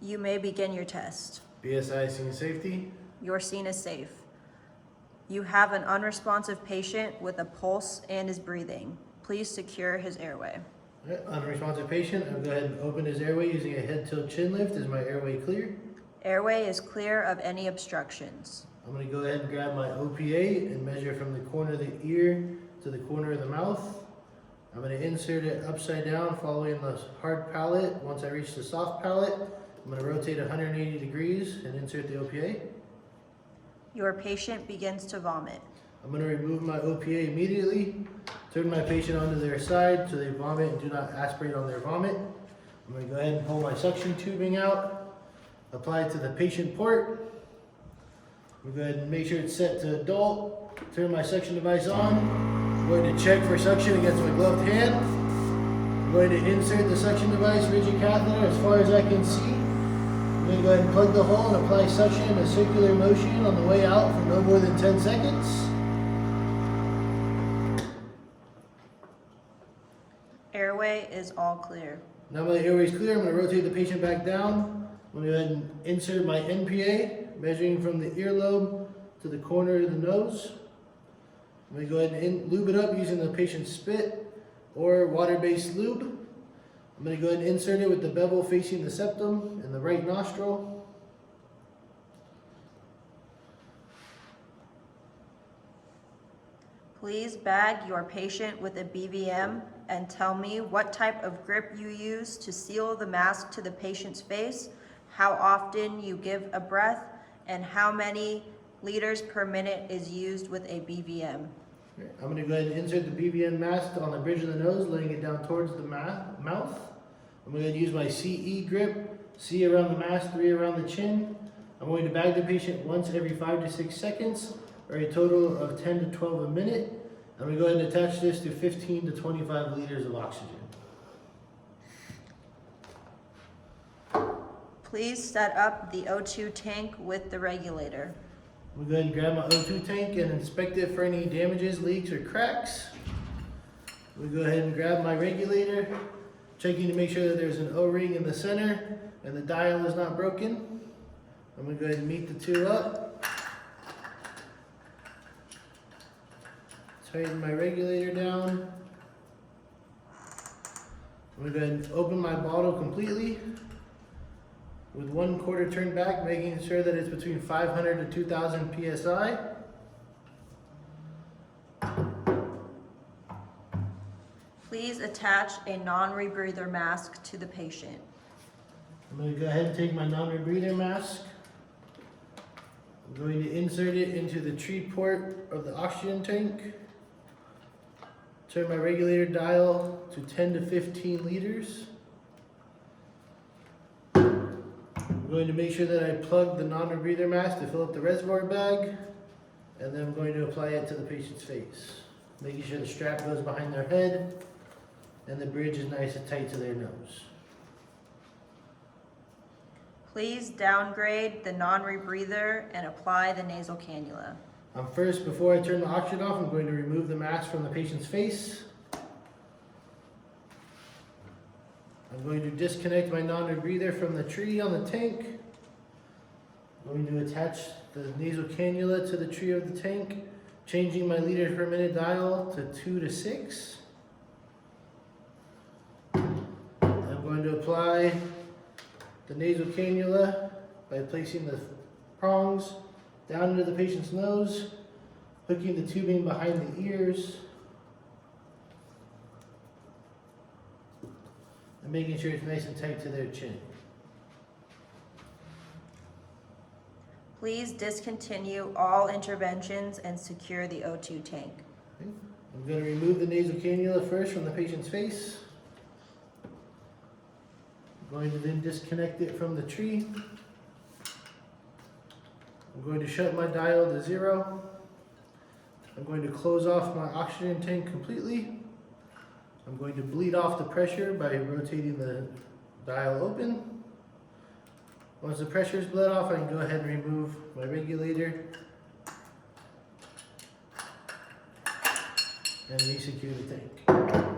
You may begin your test. BSI scene safety. Your scene is safe. You have an unresponsive patient with a pulse and is breathing. Please secure his airway. Alright, unresponsive patient. I'll go ahead and open his airway using a head tilt chin lift. Is my airway clear? Airway is clear of any obstructions. I'm going to go ahead and grab my OPA and measure from the corner of the ear to the corner of the mouth. I'm going to insert it upside down following the hard palate. Once I reach the soft palate, I'm going to rotate 180 degrees and insert the OPA. Your patient begins to vomit. I'm going to remove my OPA immediately, turn my patient onto their side so they vomit and do not aspirate on their vomit. I'm going to go ahead and pull my suction tubing out, apply it to the patient port. I'm going to go ahead and make sure it's set to adult, turn my suction device on. I'm going to check for suction against my gloved hand. I'm going to insert the suction device, rigid catheter, as far as I can see. I'm going to go ahead and plug the hole and apply suction in a circular motion on the way out for no more than 10 seconds. Airway is all clear. Now my airway is clear, I'm going to rotate the patient back down. I'm going to go ahead and insert my NPA, measuring from the earlobe to the corner of the nose. I'm going to go ahead and lube it up using the patient's spit or water-based lube. I'm going to go ahead and insert it with the bevel facing the septum in the right nostril. Please bag your patient with a BVM and tell me what type of grip you use to seal the mask to the patient's face, how often you give a breath, and how many liters per minute is used with a BVM. I'm going to go ahead and insert the BVM mask on the bridge of the nose, laying it down towards the mouth. I'm going to use my CE grip, C around the mask, 3 around the chin. I'm going to bag the patient once every 5 to 6 seconds, or a total of 10 to 12 a minute. I'm going to go ahead and attach this to 15 to 25 liters of oxygen. Please set up the O2 tank with the regulator. I'm going to go ahead and grab my O2 tank and inspect it for any damages, leaks, or cracks. I'm going to go ahead and grab my regulator, checking to make sure that there's an O-ring in the center and the dial is not broken. I'm going to go ahead and meet the two up. Tighten my regulator down. I'm going to go ahead and open my bottle completely with 1/4 turn back, making sure that it's between 500 to 2000 psi. Please attach a non-rebreather mask to the patient. I'm going to go ahead and take my non-rebreather mask. I'm going to insert it into the tree port of the oxygen tank. Turn my regulator dial to 10 to 15 liters. I'm going to make sure that I plug the non-rebreather mask to fill up the reservoir bag, and then I'm going to apply it to the patient's face, making sure the strap goes behind their head and the bridge is nice and tight to their nose. Please downgrade the non-rebreather and apply the nasal cannula. First, before I turn the oxygen off, I'm going to remove the mask from the patient's face. I'm going to disconnect my non-rebreather from the tree on the tank. I'm going to attach the nasal cannula to the tree of the tank, changing my liters per minute dial to 2 to 6. I'm going to apply the nasal cannula by placing the prongs down into the patient's nose, hooking the tubing behind the ears, and making sure it's nice and tight to their chin. Please discontinue all interventions and secure the O2 tank. Okay. I'm going to remove the nasal cannula first from the patient's face. I'm going to then disconnect it from the tree. I'm going to shut my dial to 0. I'm going to close off my oxygen tank completely. I'm going to bleed off the pressure by rotating the dial open. Once the pressure is bled off, I can go ahead and remove my regulator and resecure the tank.